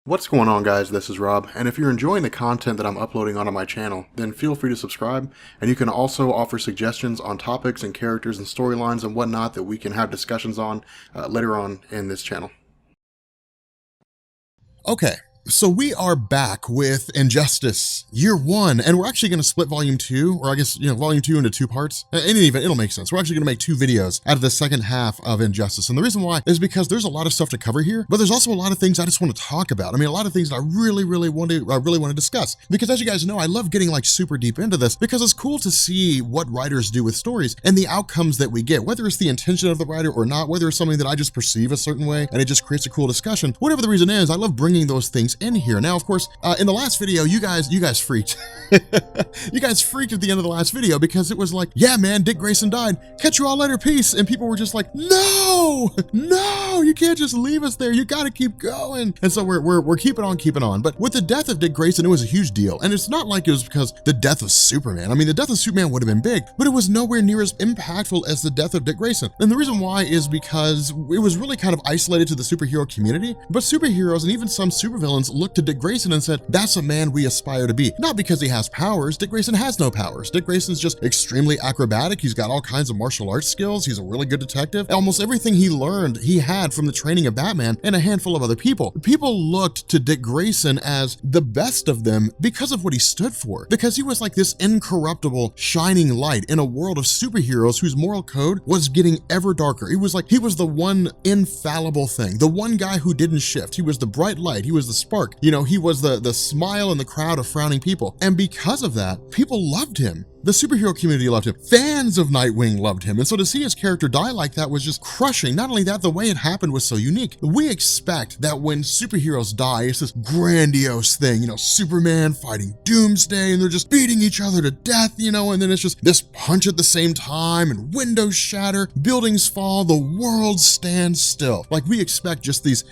What's going on, guys? This is Rob, and if you're enjoying the content that I'm uploading onto my channel, then feel free to subscribe, and you can also offer suggestions on topics and characters and storylines and whatnot that we can have discussions on later on in this channel. Okay, so we are back with Injustice Year 1, and we're actually going to split Volume 2, or I guess, Volume 2 into two parts. In any event, it'll make sense. We're actually going to make two videos out of the second half of Injustice, and the reason why is because there's a lot of stuff to cover here, but there's also a lot of things I just want to talk about. I mean, a lot of things that I really want to discuss, because as you guys know, I love getting like super deep into this, because it's cool to see what writers do with stories and the outcomes that we get, whether it's the intention of the writer or not, whether it's something that I just perceive a certain way and it just creates a cool discussion. Whatever the reason is, I love bringing those things in here. Now, of course, in the last video, you guys freaked. You guys freaked at the end of the last video because it was like, yeah, man, Dick Grayson died. Catch you all later, peace. And people were just like, no, you can't just leave us there. You got to keep going. And so we're keeping on. But with the death of Dick Grayson, it was a huge deal. And it's not like it was because the death of Superman. I mean, the death of Superman would have been big, but it was nowhere near as impactful as the death of Dick Grayson. And the reason why is because it was really kind of isolated to the superhero community, but superheroes and even some supervillains looked to Dick Grayson and said, that's a man we aspire to be. Not because he has powers. Dick Grayson has no powers. Dick Grayson's just extremely acrobatic. He's got all kinds of martial arts skills. He's a really good detective. Almost everything he learned, he had from the training of Batman and a handful of other people. People looked to Dick Grayson as the best of them because of what he stood for, because he was like this incorruptible, shining light in a world of superheroes whose moral code was getting ever darker. He was the one infallible thing, the one guy who didn't shift. He was the bright light. He was the spark. He was the smile in the crowd of frowning people. And because of that, people loved him. The superhero community loved him. Fans of Nightwing loved him. And so to see his character die like that was just crushing. Not only that, the way it happened was so unique. We expect that when superheroes die, it's this grandiose thing, Superman fighting Doomsday, and they're just beating each other to death, and then it's just this punch at the same time, and windows shatter, buildings fall, the world stands still. Like, we expect just these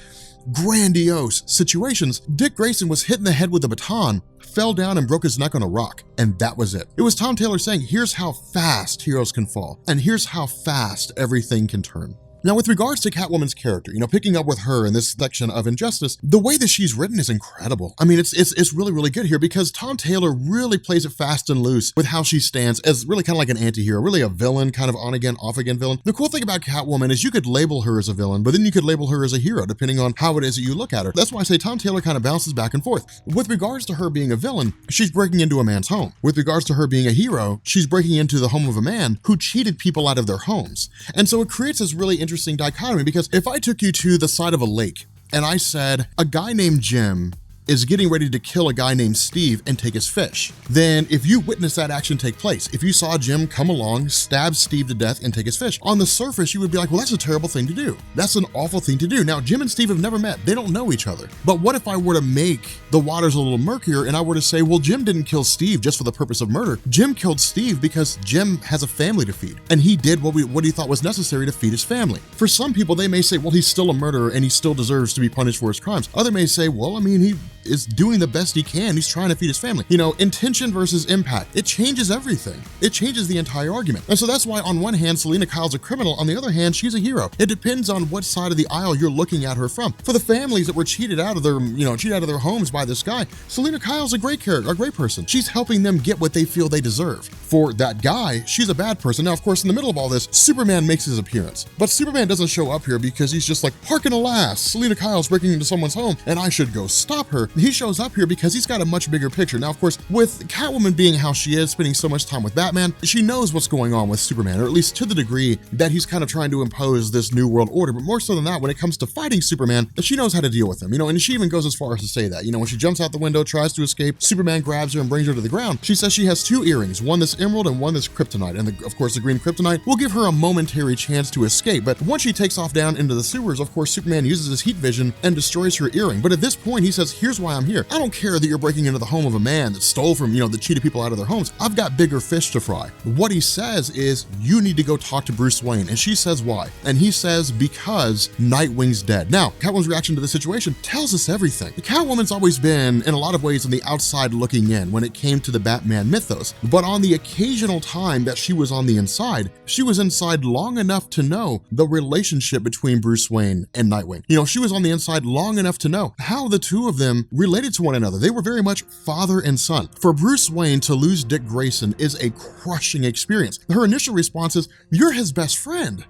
grandiose situations. Dick Grayson was hit in the head with a baton, fell down and broke his neck on a rock, and that was it. It was Tom Taylor saying, here's how fast heroes can fall, and here's how fast everything can turn. Now, with regards to Catwoman's character, picking up with her in this section of Injustice, the way that she's written is incredible. I mean, it's really good here because Tom Taylor really plays it fast and loose with how she stands as really kind of like an anti-hero, really a villain, kind of on again, off again villain. The cool thing about Catwoman is you could label her as a villain, but then you could label her as a hero, depending on how it is that you look at her. That's why I say Tom Taylor kind of bounces back and forth. With regards to her being a villain, she's breaking into a man's home. With regards to her being a hero, she's breaking into the home of a man who cheated people out of their homes. And so it creates this really interesting dichotomy, because if I took you to the side of a lake and I said a guy named Jim is getting ready to kill a guy named Steve and take his fish, then if you witness that action take place, if you saw Jim come along, stab Steve to death and take his fish, on the surface you would be like, well, that's a terrible thing to do. That's an awful thing to do. Now, Jim and Steve have never met. They don't know each other. But what if I were to make the waters a little murkier and I were to say, well, Jim didn't kill Steve just for the purpose of murder. Jim killed Steve because Jim has a family to feed, and he did what he thought was necessary to feed his family. For some people, they may say, well, he's still a murderer and he still deserves to be punished for his crimes. Others may say, well, I mean, he is doing the best he can. He's trying to feed his family. Intention versus impact. It changes everything. It changes the entire argument. And so that's why on one hand, Selina Kyle's a criminal. On the other hand, she's a hero. It depends on what side of the aisle you're looking at her from. For the families that were cheated out of their homes by this guy, Selina Kyle's a great character, a great person. She's helping them get what they feel they deserve. For that guy, she's a bad person. Now, of course, in the middle of all this, Superman makes his appearance. But Superman doesn't show up here because he's just like, hearken alas, Selina Kyle's breaking into someone's home and I should go stop her. He shows up here because he's got a much bigger picture. Now, of course, with Catwoman being how she is, spending so much time with Batman, she knows what's going on with Superman, or at least to the degree that he's kind of trying to impose this new world order. But more so than that, when it comes to fighting Superman, she knows how to deal with him, and she even goes as far as to say that, when she jumps out the window, tries to escape, Superman grabs her and brings her to the ground. She says she has two earrings, one that's emerald and one that's kryptonite. And of course, the green kryptonite will give her a momentary chance to escape. But once she takes off down into the sewers, of course, Superman uses his heat vision and destroys her earring. But at this point, he says, here's why why I'm here. I don't care that you're breaking into the home of a man that stole from, that cheated people out of their homes. I've got bigger fish to fry. What he says is, you need to go talk to Bruce Wayne. And she says, why? And he says, because Nightwing's dead. Now, Catwoman's reaction to the situation tells us everything. Catwoman's always been, in a lot of ways, on the outside looking in when it came to the Batman mythos. But on the occasional time that she was on the inside, she was inside long enough to know the relationship between Bruce Wayne and Nightwing. She was on the inside long enough to know how the two of them related to one another. They were very much father and son. For Bruce Wayne to lose Dick Grayson is a crushing experience. Her initial response is, you're his best friend.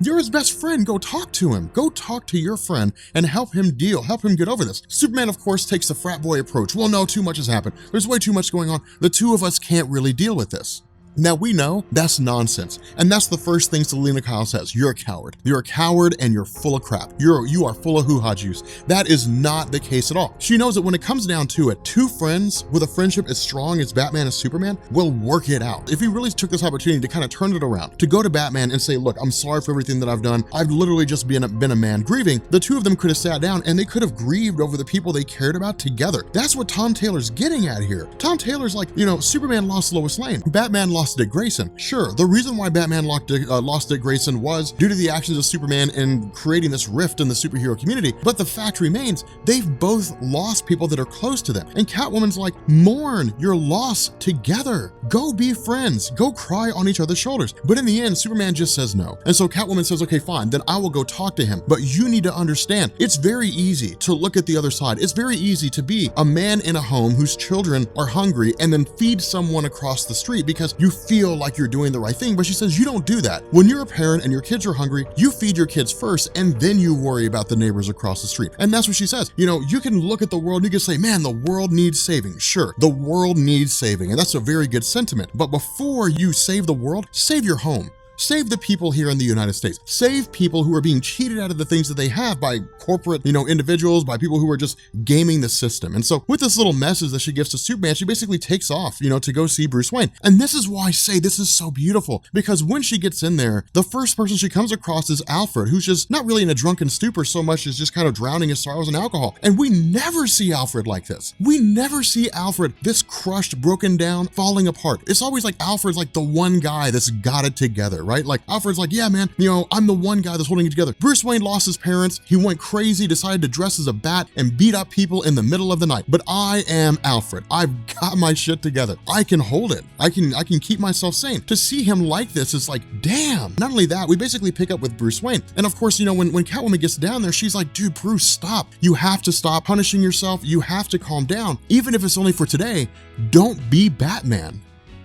You're his best friend. Go talk to him. Go talk to your friend and help him get over this. Superman, of course, takes the frat boy approach. Well, no, too much has happened. There's way too much going on. The two of us can't really deal with this. Now, we know that's nonsense. And that's the first thing Selina Kyle says. You're a coward. You're a coward and you're full of crap. You are full of hoo-ha juice. That is not the case at all. She knows that when it comes down to it, two friends with a friendship as strong as Batman and Superman will work it out. If he really took this opportunity to kind of turn it around, to go to Batman and say, look, I'm sorry for everything that I've done. I've literally just been a man grieving. The two of them could have sat down and they could have grieved over the people they cared about together. That's what Tom Taylor's getting at here. Tom Taylor's like, Superman lost Lois Lane. Batman lost Dick Grayson. Sure, the reason why Batman lost Dick Grayson was due to the actions of Superman in creating this rift in the superhero community, but the fact remains, they've both lost people that are close to them. And Catwoman's like, mourn your loss together. Go be friends. Go cry on each other's shoulders. But in the end, Superman just says no. And so Catwoman says, okay, fine, then I will go talk to him. But you need to understand, it's very easy to look at the other side. It's very easy to be a man in a home whose children are hungry and then feed someone across the street because you feel like you're doing the right thing. But she says, you don't do that. When you're a parent and your kids are hungry, you feed your kids first and then you worry about the neighbors across the street. And that's what she says. You can look at the world, you can say, man, the world needs saving. Sure, the world needs saving. And that's a very good sentiment. But before you save the world, save your home. Save the people here in the United States. Save people who are being cheated out of the things that they have by corporate, individuals, by people who are just gaming the system. And so with this little message that she gives to Superman, she basically takes off, to go see Bruce Wayne. And this is why I say this is so beautiful, because when she gets in there, the first person she comes across is Alfred, who's just not really in a drunken stupor so much as just kind of drowning his sorrows in alcohol. And we never see Alfred like this. We never see Alfred this crushed, broken down, falling apart. It's always like Alfred's like the one guy that's got it together, right? Like Alfred's like, yeah, man, I'm the one guy that's holding it together. Bruce Wayne lost his parents. He went crazy, decided to dress as a bat and beat up people in the middle of the night. But I am Alfred. I've got my shit together. I can hold it. I can keep myself sane. To see him like this is like, damn. Not only that, we basically pick up with Bruce Wayne. And of course, when Catwoman gets down there, she's like, dude, Bruce, stop. You have to stop punishing yourself. You have to calm down. Even if it's only for today, don't be Batman.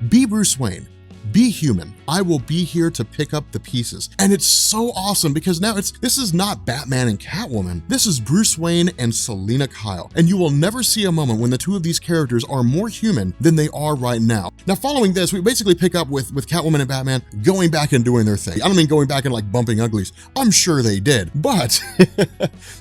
Be Bruce Wayne. Be human. I will be here to pick up the pieces. And it's so awesome because now this is not Batman and Catwoman. This is Bruce Wayne and Selina Kyle. And you will never see a moment when the two of these characters are more human than they are right now. Now, following this, we basically pick up with Catwoman and Batman going back and doing their thing. I don't mean going back and like bumping uglies. I'm sure they did, but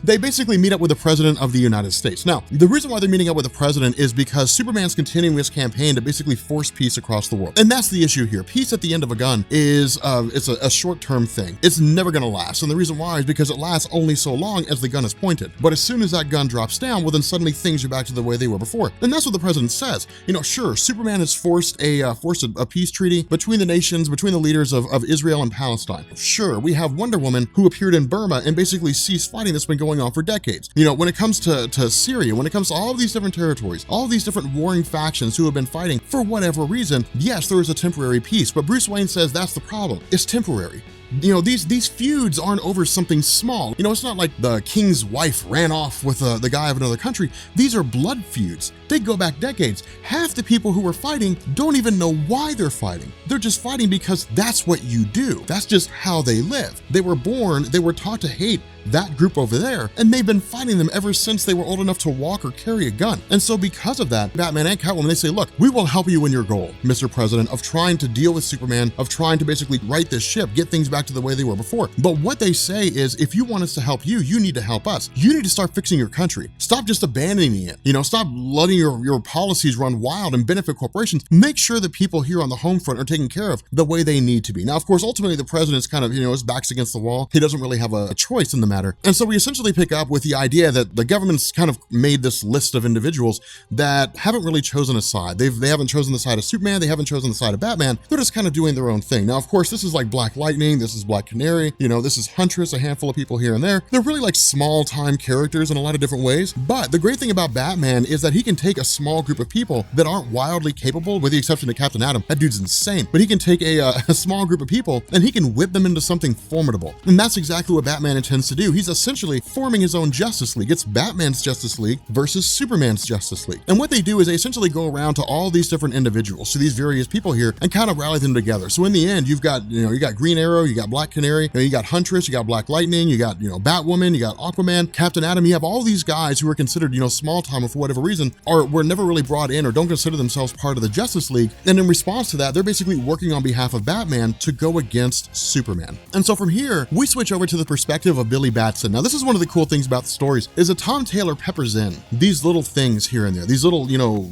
they basically meet up with the president of the United States. Now, the reason why they're meeting up with the president is because Superman's continuing his campaign to basically force peace across the world. And that's the issue here. Peace at the end of a gun is it's a short-term thing. It's never gonna last. And the reason why is because it lasts only so long as the gun is pointed. But as soon as that gun drops down, well, then suddenly things are back to the way they were before. And that's what the president says. Sure, Superman has forced a peace treaty between the nations, between the leaders of Israel and Palestine. Sure, we have Wonder Woman who appeared in Burma and basically ceased fighting that's been going on for decades. When it comes to Syria, when it comes to all of these different territories, all of these different warring factions who have been fighting for whatever reason, yes, there is a temporary peace, but Bruce Wayne says that's the problem. It's temporary. These feuds aren't over something small. It's not like the king's wife ran off with the guy of another country. These are blood feuds. They go back decades. Half the people who are fighting don't even know why they're fighting. They're just fighting because that's what you do. That's just how they live. They were born, they were taught to hate that group over there, and they've been fighting them ever since they were old enough to walk or carry a gun. And so because of that, Batman and Catwoman, they say, look, we will help you in your goal, Mr. President, of trying to deal with Superman, of trying to basically right this ship, get things back to the way they were before. But what they say is, if you want us to help you, you need to help us. You need to start fixing your country. Stop just abandoning it. Stop letting your policies run wild and benefit corporations. Make sure that people here on the home front are taken care of the way they need to be. Now, of course, ultimately the president's kind of, his back's against the wall. He doesn't really have a choice in the matter. And so we essentially pick up with the idea that the government's kind of made this list of individuals that haven't really chosen a side. They haven't chosen the side of Superman, they haven't chosen the side of Batman. They're just kind of doing their own thing. Now, of course, this is like Black Lightning, this is Black Canary, this is Huntress, a handful of people here and there. They're really like small time characters in a lot of different ways. But the great thing about Batman is that he can take a small group of people that aren't wildly capable, with the exception of Captain Atom. That dude's insane. But he can take a small group of people and he can whip them into something formidable. And that's exactly what Batman intends to do. He's essentially forming his own Justice League. It's Batman's Justice League versus Superman's Justice League. And what they do is they essentially go around to all these different individuals, to these various people here, and kind of rally them together. So in the end, you've got, you got Green Arrow, you got Black Canary, you got Huntress, you got Black Lightning, you got, Batwoman, you got Aquaman, Captain Atom. You have all these guys who are considered, small time, or for whatever reason, were never really brought in or don't consider themselves part of the Justice League. And in response to that, they're basically working on behalf of Batman to go against Superman. And so from here, we switch over to the perspective of Billy Batson. Now, this is one of the cool things about the stories, is that Tom Taylor peppers in these little things here and there, these little,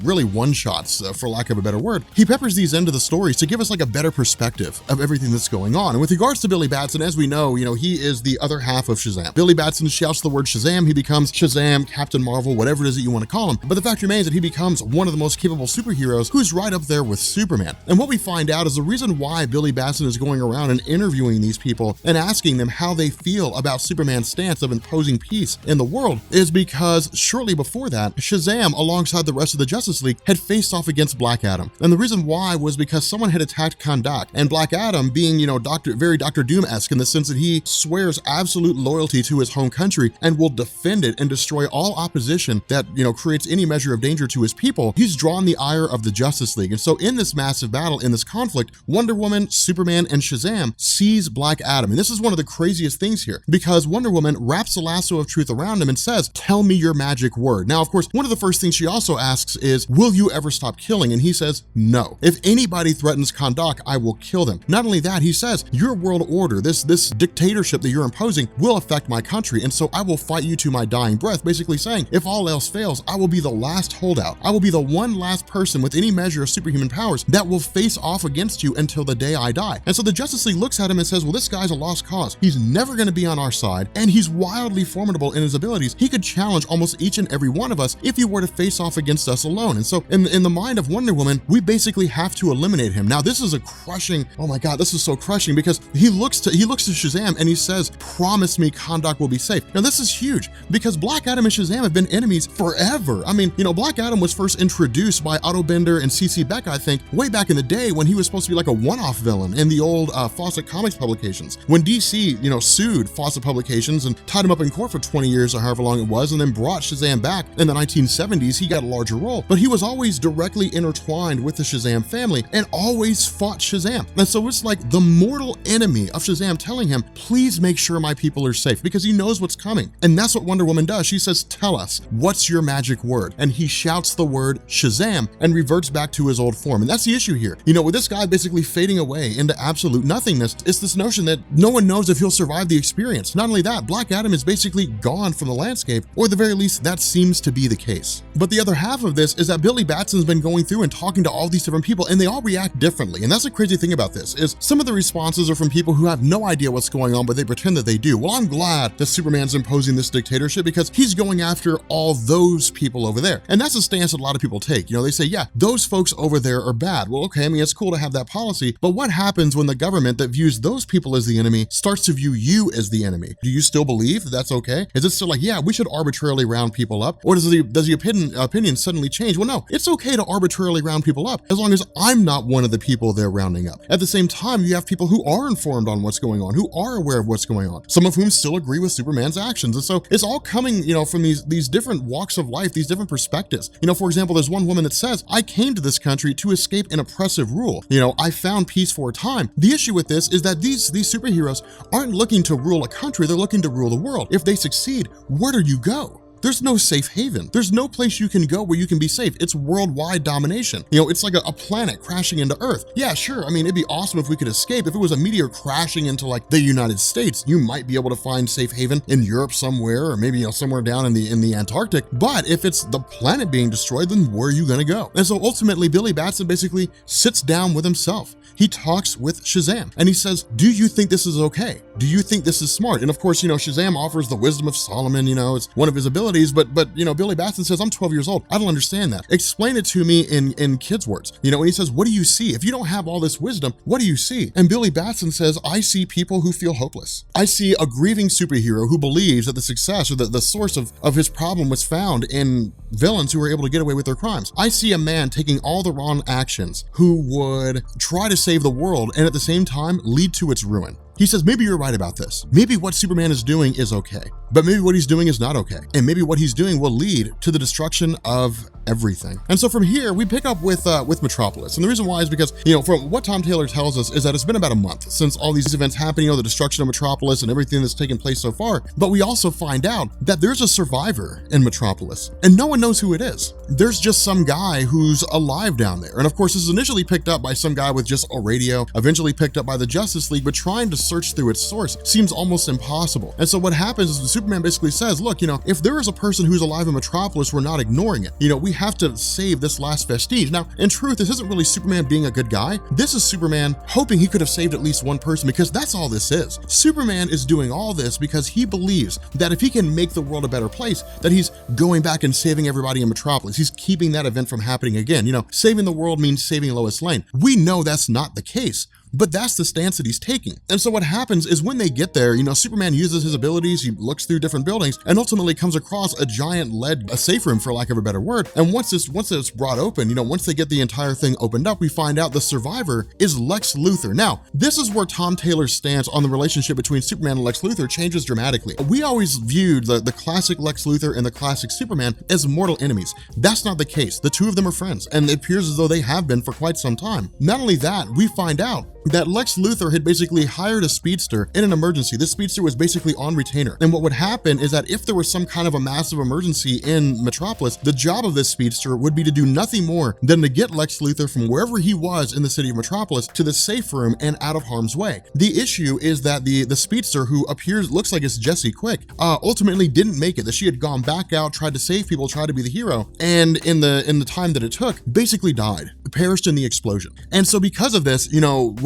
really one-shots, for lack of a better word. He peppers these into the stories to give us like a better perspective of everything that's going on. And with regards to Billy Batson, as we know, he is the other half of Shazam. Billy Batson shouts the word Shazam, he becomes Shazam, Captain Marvel, whatever it is that you want to call him. But the fact remains that he becomes one of the most capable superheroes who's right up there with Superman. And what we find out is the reason why Billy Batson is going around and interviewing these people and asking them how they feel about Superman's stance of imposing peace in the world is because shortly before that, Shazam, alongside the rest of the Justice League, had faced off against Black Adam. And the reason why was because someone had attacked Kahndaq, and Black Adam, being, very Dr. Doom-esque in the sense that he swears absolute loyalty to his home country and will defend it and destroy all opposition that, creates any measure of danger to his people, he's drawn the ire of the Justice League. And so in this massive battle, in this conflict, Wonder Woman, Superman, and Shazam seize Black Adam. And this is one of the craziest things here, because Wonder Woman wraps the lasso of truth around him and says, "Tell me your magic word." Now, of course, one of the first things she also asks is, "Will you ever stop killing?" And he says, "No. If anybody threatens Kahndaq, I will kill them." Not only that, he says, "Your world order, this dictatorship that you're imposing, will affect my country, and so I will fight you to my dying breath," basically saying, if all else fails, I will be the last holdout. I will be the one last person with any measure of superhuman powers that will face off against you until the day I die. And so the Justice League looks at him and says, well, this guy's a lost cause. He's never going to be on our side, and he's wildly formidable in his abilities. He could challenge almost each and every one of us if he were to face off against us alone. And so in the mind of Wonder Woman, we basically have to eliminate him. Now, this is a crushing, oh my God, this is so crushing, because he looks to Shazam and he says, "Promise me Kahndaq will be safe." Now, this is huge because Black Adam and Shazam have been enemies forever. I mean, Black Adam was first introduced by Otto Bender and CC Beck, I think, way back in the day when he was supposed to be like a one-off villain in the old Fawcett Comics publications. When DC, sued Fawcett Publications and tied him up in court for 20 years or however long it was, and then brought Shazam back in the 1970s, he got a larger role. But he was always directly intertwined with the Shazam family and always fought Shazam. And so it's like the mortal enemy of Shazam telling him, "Please make sure my people are safe," because he knows what's coming. And that's what Wonder Woman does. She says, "Tell us, what's your magic word?" And he shouts the word Shazam and reverts back to his old form. And that's the issue here. With this guy basically fading away into absolute nothingness, it's this notion that no one knows if he'll survive the experience. Not only that, Black Adam is basically gone from the landscape, or at the very least, that seems to be the case. But the other half of this is that Billy Batson's been going through and talking to all these different people, and they all react differently. And that's the crazy thing about this, is some of the responses are from people who have no idea what's going on, but they pretend that they do. Well, I'm glad that Superman's imposing this dictatorship because he's going after all those people over there. And that's a stance that a lot of people take. They say, yeah, those folks over there are bad. Well, okay, I mean, it's cool to have that policy, but what happens when the government that views those people as the enemy starts to view you as the enemy? Do you still believe that that's okay? Is it still like, yeah, we should arbitrarily round people up? Or does the opinion suddenly change? Well, no, it's okay to arbitrarily round people up as long as I'm not one of the people they're rounding up. At the same time, you have people who are informed on what's going on, who are aware of what's going on, some of whom still agree with Superman's actions. And so it's all coming, from these different walks of life, these different perspectives. For example, there's one woman that says, "I came to this country to escape an oppressive rule. I found peace for a time." The issue with this is that these superheroes aren't looking to rule a country, they're looking to rule the world. If they succeed, where do you go? There's no safe haven. There's no place you can go where you can be safe. It's worldwide domination. It's like a planet crashing into Earth. Yeah, sure. I mean, it'd be awesome if we could escape. If it was a meteor crashing into like the United States, you might be able to find safe haven in Europe somewhere, or maybe somewhere down in the Antarctic. But if it's the planet being destroyed, then where are you gonna go? And so ultimately, Billy Batson basically sits down with himself. He talks with Shazam and he says, do you think this is okay? Do you think this is smart? And of course, Shazam offers the wisdom of Solomon, it's one of his abilities, but Billy Batson says, I'm 12 years old. I don't understand that. Explain it to me in kids' words. And he says, what do you see? If you don't have all this wisdom, what do you see? And Billy Batson says, I see people who feel hopeless. I see a grieving superhero who believes that the success or the source of his problem was found in villains who were able to get away with their crimes. I see a man taking all the wrong actions who would try to save the world and at the same time lead to its ruin. He says, maybe you're right about this. Maybe what Superman is doing is okay, but maybe what he's doing is not okay. And maybe what he's doing will lead to the destruction of everything. And so from here, we pick up with Metropolis. And the reason why is because, from what Tom Taylor tells us is that it's been about a month since all these events happened, the destruction of Metropolis and everything that's taken place so far. But we also find out that there's a survivor in Metropolis and no one knows who it is. There's just some guy who's alive down there. And of course, this is initially picked up by some guy with just a radio, eventually picked up by the Justice League, but trying to search through its source seems almost impossible. And so what happens is the Superman basically says, look, if there is a person who's alive in Metropolis, we're not ignoring it. We have to save this last vestige. Now, in truth, this isn't really Superman being a good guy. This is Superman hoping he could have saved at least one person, because that's all this is. Superman is doing all this because he believes that if he can make the world a better place, that he's going back and saving everybody in Metropolis. He's keeping that event from happening again. Saving the world means saving Lois Lane. We know that's not the case, but that's the stance that he's taking. And so what happens is when they get there, Superman uses his abilities, he looks through different buildings and ultimately comes across a giant a safe room, for lack of a better word. And once it's brought open, once they get the entire thing opened up, we find out the survivor is Lex Luthor. Now, this is where Tom Taylor's stance on the relationship between Superman and Lex Luthor changes dramatically. We always viewed the classic Lex Luthor and the classic Superman as mortal enemies. That's not the case. The two of them are friends, and it appears as though they have been for quite some time. Not only that, we find out that Lex Luthor had basically hired a speedster in an emergency. This speedster was basically on retainer. And what would happen is that if there was some kind of a massive emergency in Metropolis, the job of this speedster would be to do nothing more than to get Lex Luthor from wherever he was in the city of Metropolis to the safe room and out of harm's way. The issue is that the speedster, who looks like it's Jesse Quick, ultimately didn't make it. That she had gone back out, tried to save people, tried to be the hero, and in the time that it took, basically died, perished in the explosion. And so because of this,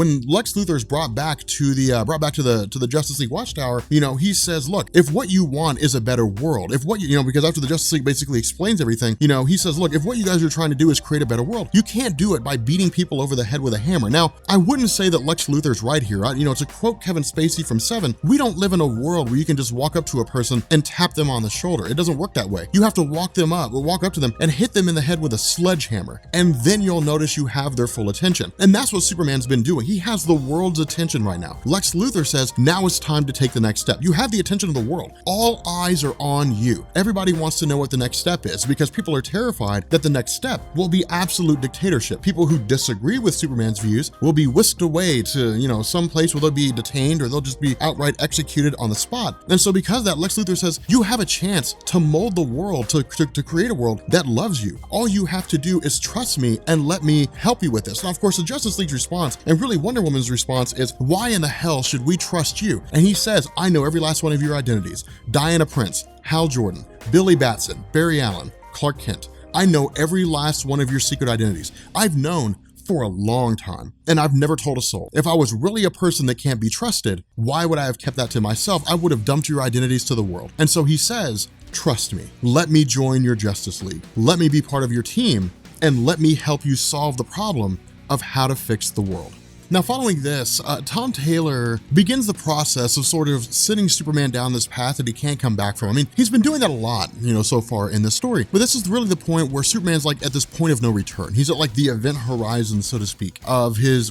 when Lex Luthor is brought back to the Justice League Watchtower, he says, look, if what you want is a better world, if what because after the Justice League basically explains everything, he says, look, if what you guys are trying to do is create a better world, you can't do it by beating people over the head with a hammer. Now, I wouldn't say that Lex Luthor's right here. To quote Kevin Spacey from Seven, we don't live in a world where you can just walk up to a person and tap them on the shoulder. It doesn't work that way. You have to walk up to them and hit them in the head with a sledgehammer, and then you'll notice you have their full attention. And that's what Superman's been doing. He has the world's attention right now. Lex Luthor says, now it's time to take the next step. You have the attention of the world. All eyes are on you. Everybody wants to know what the next step is, because people are terrified that the next step will be absolute dictatorship. People who disagree with Superman's views will be whisked away to, some place where they'll be detained, or they'll just be outright executed on the spot. And so because of that, Lex Luthor says, you have a chance to mold the world, to create a world that loves you. All you have to do is trust me and let me help you with this. Now, of course, the Justice League's response, and really Wonder Woman's response, is, why in the hell should we trust you? And he says, I know every last one of your identities. Diana Prince, Hal Jordan, Billy Batson, Barry Allen, Clark Kent. I know every last one of your secret identities. I've known for a long time, and I've never told a soul. If I was really a person that can't be trusted, why would I have kept that to myself? I would have dumped your identities to the world. And so he says, trust me. Let me join your Justice League. Let me be part of your team, and let me help you solve the problem of how to fix the world. Now, following this, Tom Taylor begins the process of sort of sitting Superman down this path that he can't come back from. I mean, he's been doing that a lot, so far in this story. But this is really the point where Superman's like at this point of no return. He's at like the event horizon, so to speak, of his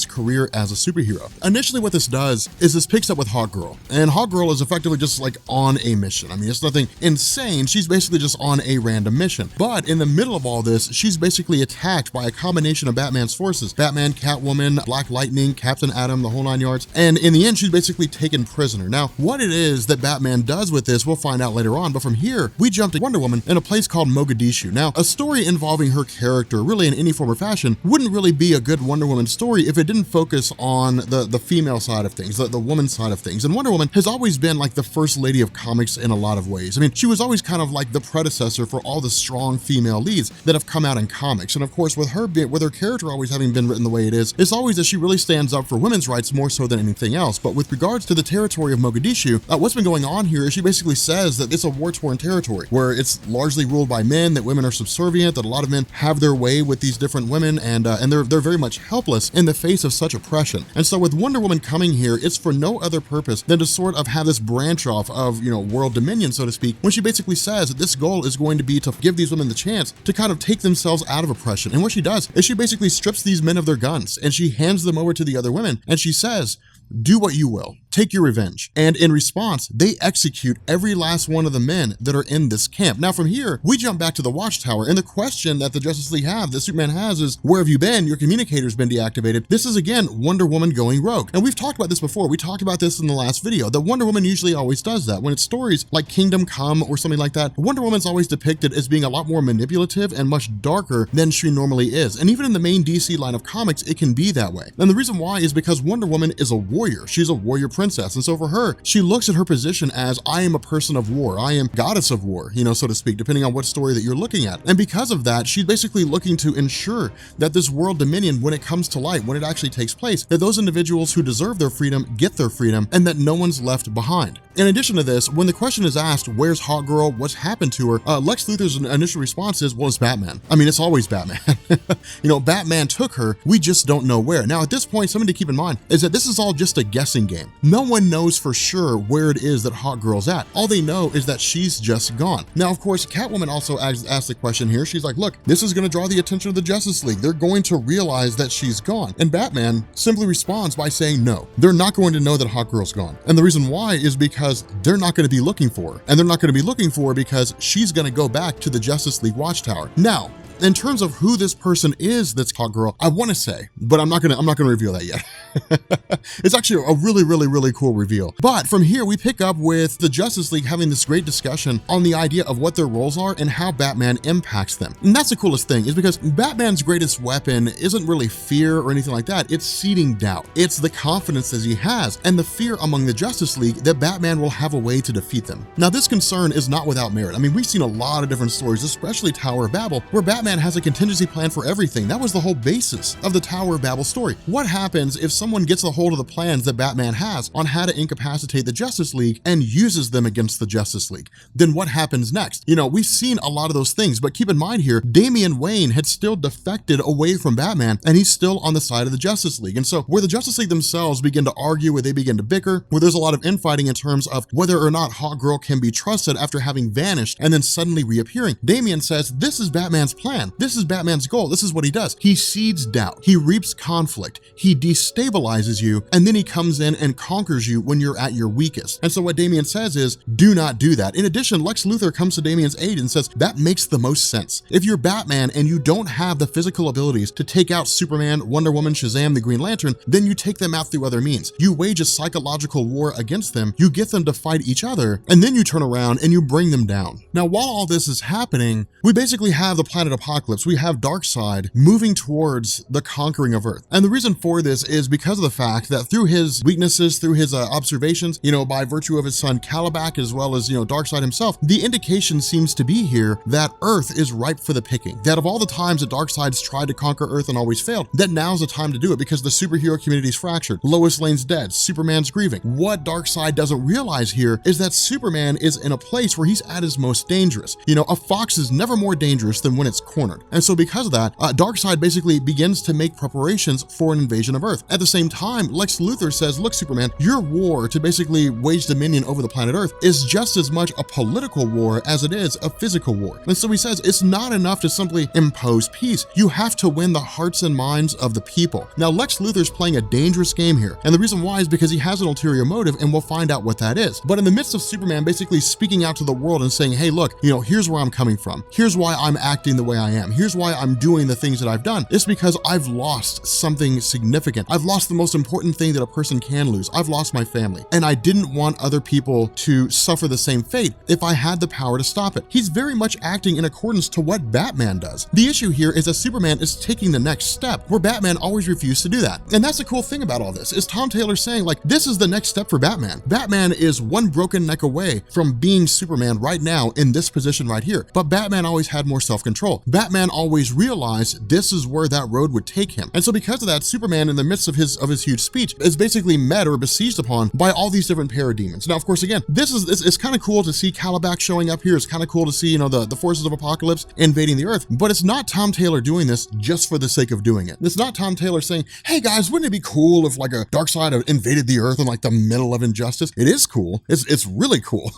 career as a superhero. Initially, what this does is this picks up with Hawkgirl. And Hawkgirl is effectively just like on a mission. I mean, it's nothing insane. She's basically just on a random mission. But in the middle of all this, she's basically attacked by a combination of Batman's forces. Batman, Catwoman, Black Black Lightning, Captain Atom, the whole 9 yards. And in the end, she's basically taken prisoner. Now, what it is that Batman does with this, we'll find out later on. But from here, we jump to Wonder Woman in a place called Mogadishu. Now, a story involving her character, really in any form or fashion, wouldn't really be a good Wonder Woman story if it didn't focus on the female side of things, the woman side of things. And Wonder Woman has always been like the first lady of comics in a lot of ways. I mean, she was always kind of like the predecessor for all the strong female leads that have come out in comics. And of course, with her character always having been written the way it is, it's always that she really stands up for women's rights more so than anything else. But with regards to the territory of Mogadishu, what's been going on here is she basically says that it's a war-torn territory where it's largely ruled by men, that women are subservient, that a lot of men have their way with these different women, and they're very much helpless in the face of such oppression. And so with Wonder Woman coming here, it's for no other purpose than to sort of have this branch off of, world dominion, so to speak, when she basically says that this goal is going to be to give these women the chance to kind of take themselves out of oppression. And what she does is she basically strips these men of their guns and she hands them over to the other women, and she says, do what you will. Take your revenge. And in response, they execute every last one of the men that are in this camp. Now from here, we jump back to the Watchtower, and the question that the Justice League that Superman has is, where have you been? Your communicator's been deactivated. This is again, Wonder Woman going rogue. And we've talked about this before. We talked about this in the last video, that Wonder Woman usually always does that. When it's stories like Kingdom Come or something like that, Wonder Woman's always depicted as being a lot more manipulative and much darker than she normally is. And even in the main DC line of comics, it can be that way. And the reason why is because Wonder Woman is a warrior. She's a warrior princess. And so for her, she looks at her position as, I am a person of war. I am goddess of war, so to speak, depending on what story that you're looking at. And because of that, she's basically looking to ensure that this world dominion, when it comes to light, when it actually takes place, that those individuals who deserve their freedom get their freedom, and that no one's left behind. In addition to this, when the question is asked, where's Hawk Girl? What's happened to her? Lex Luthor's initial response is, well, it's Batman. I mean, it's always Batman. Batman took her. We just don't know where. Now, at this point, something to keep in mind is that this is all just a guessing game. No one knows for sure where it is that Hawk Girl's at. All they know is that she's just gone. Now, of course, Catwoman also asked the question here. She's like, look, this is going to draw the attention of the Justice League. They're going to realize that she's gone. And Batman simply responds by saying, no, they're not going to know that Hawk Girl's gone. And the reason why is because they're not going to be looking for her. And they're not going to be looking for her because she's going to go back to the Justice League Watchtower. Now, in terms of who this person is that's Hawk Girl, I want to say, but I'm not gonna reveal that yet. It's actually a really cool reveal. But from here, we pick up with the Justice League having this great discussion on the idea of what their roles are and how Batman impacts them. And that's the coolest thing, is because Batman's greatest weapon isn't really fear or anything like that. It's seeding doubt. It's the confidence that he has and the fear among the Justice League that Batman will have a way to defeat them. Now, this concern is not without merit. I mean, we've seen a lot of different stories, especially Tower of Babel, where Batman has a contingency plan for everything. That was the whole basis of the Tower of Babel story. What happens if someone gets a hold of the plans that Batman has on how to incapacitate the Justice League and uses them against the Justice League? Then what happens next? We've seen a lot of those things, but keep in mind here, Damian Wayne had still defected away from Batman, and he's still on the side of the Justice League. And so where the Justice League themselves begin to argue, where they begin to bicker, where there's a lot of infighting in terms of whether or not Hawk Girl can be trusted after having vanished and then suddenly reappearing, Damian says, this is Batman's plan. This is Batman's goal. This is what he does. He seeds doubt. He reaps conflict. He destabilizes you, and then he comes in and conquers you when you're at your weakest. And so what Damian says is, do not do that. In addition, Lex Luthor comes to Damian's aid and says, that makes the most sense. If you're Batman and you don't have the physical abilities to take out Superman, Wonder Woman, Shazam, the Green Lantern, then you take them out through other means. You wage a psychological war against them, you get them to fight each other, and then you turn around and you bring them down. Now, while all this is happening, we basically have the planet Apokolips. We have Darkseid moving towards the conquering of Earth. And the reason for this is because of the fact that through his weaknesses, through his observations, by virtue of his son Calabac, as well as, Darkseid himself, the indication seems to be here that Earth is ripe for the picking. That of all the times that Darkseid's tried to conquer Earth and always failed, that now's the time to do it because the superhero community's fractured. Lois Lane's dead. Superman's grieving. What Darkseid doesn't realize here is that Superman is in a place where he's at his most dangerous. A fox is never more dangerous than when it's cornered. And so because of that, Darkseid basically begins to make preparations for an invasion of Earth. At the same time, Lex Luthor says, look, Superman, your war to basically wage dominion over the planet Earth is just as much a political war as it is a physical war. And so he says it's not enough to simply impose peace. You have to win the hearts and minds of the people. Now, Lex Luthor's playing a dangerous game here. And the reason why is because he has an ulterior motive, and we'll find out what that is. But in the midst of Superman basically speaking out to the world and saying, hey, look, here's where I'm coming from. Here's why I'm acting the way I am. Here's why I'm doing the things that I've done. It's because I've lost something significant. I've lost the most important thing that a person can lose. I've lost my family. And I didn't want other people to suffer the same fate if I had the power to stop it. He's very much acting in accordance to what Batman does. The issue here is that Superman is taking the next step where Batman always refused to do that. And that's the cool thing about all this is Tom Taylor saying, like, this is the next step for Batman. Batman is one broken neck away from being Superman right now in this position right here. But Batman always had more self-control. Batman always realized this is where that road would take him. And so because of that, Superman in the midst of his huge speech is basically met or besieged upon by all these different parademons. Now, of course, again, it's kind of cool to see Calabac showing up here. It's kind of cool to see, the forces of Apokolips invading the Earth, but it's not Tom Taylor doing this just for the sake of doing it. It's not Tom Taylor saying, hey guys, wouldn't it be cool if like a Darkseid invaded the Earth in like the middle of Injustice? It is cool. It's really cool.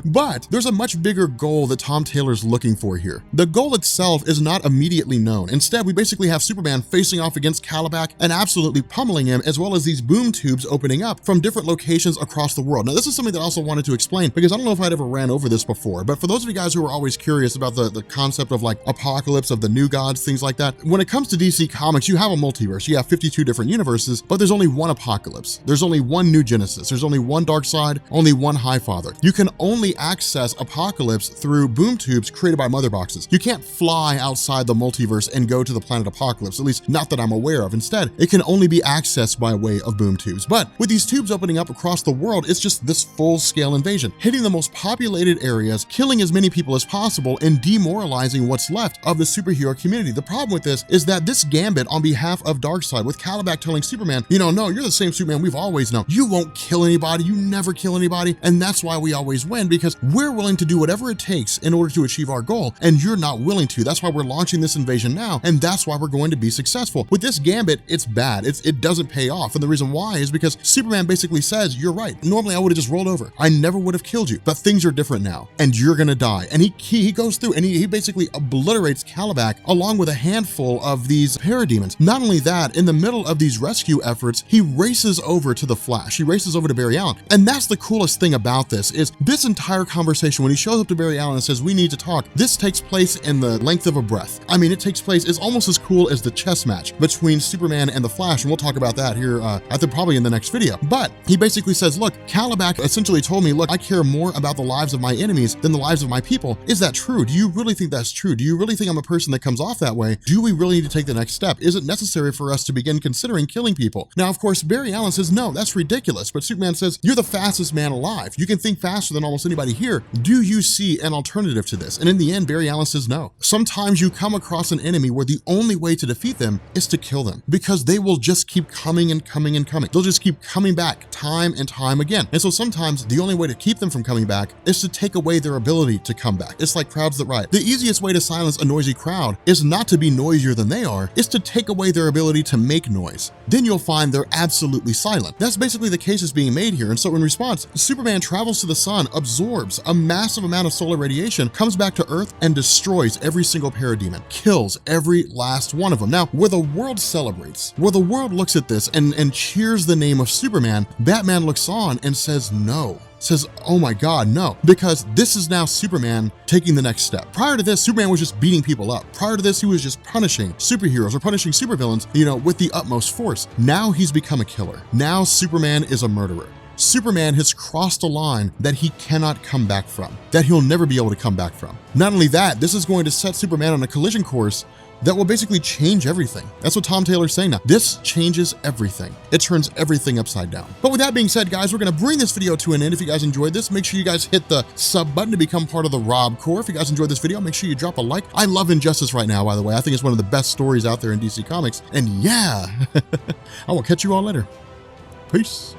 But there's a much bigger goal that Tom Taylor's looking for here. The goal itself is not immediately known. Instead, we basically have Superman facing off against Calabac and absolutely pummeling him, as well as these boom tubes opening up from different locations across the world. Now, this is something that I also wanted to explain because I don't know if I'd ever ran over this before, but for those of you guys who are always curious about the concept of like Apokolips, of the new gods, things like that, when it comes to DC Comics, you have a multiverse. You have 52 different universes, but there's only one Apokolips. There's only one New Genesis. There's only one Darkseid, only one Highfather. You can only access Apokolips through boom tubes created by mother boxes. You can't fly outside the multiverse and go to the planet Apokolips, at least not that I'm aware of. Instead, it can only be accessed by way of boom tubes. But with these tubes opening up across the world, it's just this full-scale invasion, hitting the most populated areas, killing as many people as possible, and demoralizing what's left of the superhero community. The problem with this is that this gambit on behalf of Darkseid, with Calabac telling Superman, no, you're the same Superman we've always known. You won't kill anybody. You never kill anybody. And that's why we always win, because we're willing to do whatever it takes in order to achieve our goal, and you're not willing to. That's why we're launching this invasion now, and that's why we're going to be successful. With this gambit, it's bad. It doesn't pay off. And the reason why is because Superman basically says, you're right. Normally I would have just rolled over. I never would have killed you, but things are different now, and you're gonna die. And he goes through and he basically obliterates Calabac along with a handful of these parademons. Not only that, in the middle of these rescue efforts, he races over to the Flash. He races over to Barry Allen. And that's the coolest thing about this is this entire conversation, when he shows up to Barry Allen and says, we need to talk, this takes place in the length of a breath. I mean, it takes place, it's almost as cool as the chess match between Superman and the Flash. And we'll talk about that here, I think probably in the next video. But he basically says, look, Calabac essentially told me, look, I care more about the lives of my enemies than the lives of my people. Is that true? Do you really think that's true? Do you really think I'm a person that comes off that way? Do we really need to take the next step? Is it necessary for us to begin considering killing people? Now, of course, Barry Allen says, no, that's ridiculous. But Superman says, you're the fastest man alive. You can think faster than almost anybody here. Do you see an alternative to this? And in the end, Barry Allen says no. Sometimes you come across an enemy where the only way to defeat them is to kill them, because they will just keep coming and coming and coming. They'll just keep coming back time and time again. And so sometimes the only way to keep them from coming back is to take away their ability to come back. It's like crowds that riot. The easiest way to silence a noisy crowd is not to be noisier than they are, it's to take away their ability to make noise. Then you'll find they're absolutely silent. That's basically the case that's being made here. And so in response, Superman travels to the sun, absorbs a massive amount of solar radiation, comes back to Earth, and destroys every single parademon, kills every last one of them. Now, where the world celebrates, where the world looks at this and cheers the name of Superman, Batman looks on and says no. Says, oh my God, no, because this is now Superman taking the next step. Prior to this, Superman was just beating people up. Prior to this, he was just punishing superheroes or punishing supervillains, with the utmost force. Now he's become a killer. Now Superman is a murderer. Superman has crossed a line that he cannot come back from, that he'll never be able to come back from. Not only that, this is going to set Superman on a collision course that will basically change everything. That's what Tom Taylor's saying now. This changes everything. It turns everything upside down. But with that being said, guys, we're gonna bring this video to an end. If you guys enjoyed this, make sure you guys hit the sub button to become part of the Rob Corps. If you guys enjoyed this video, make sure you drop a like. I love Injustice right now, by the way. I think it's one of the best stories out there in DC Comics. And yeah, I will catch you all later. Peace.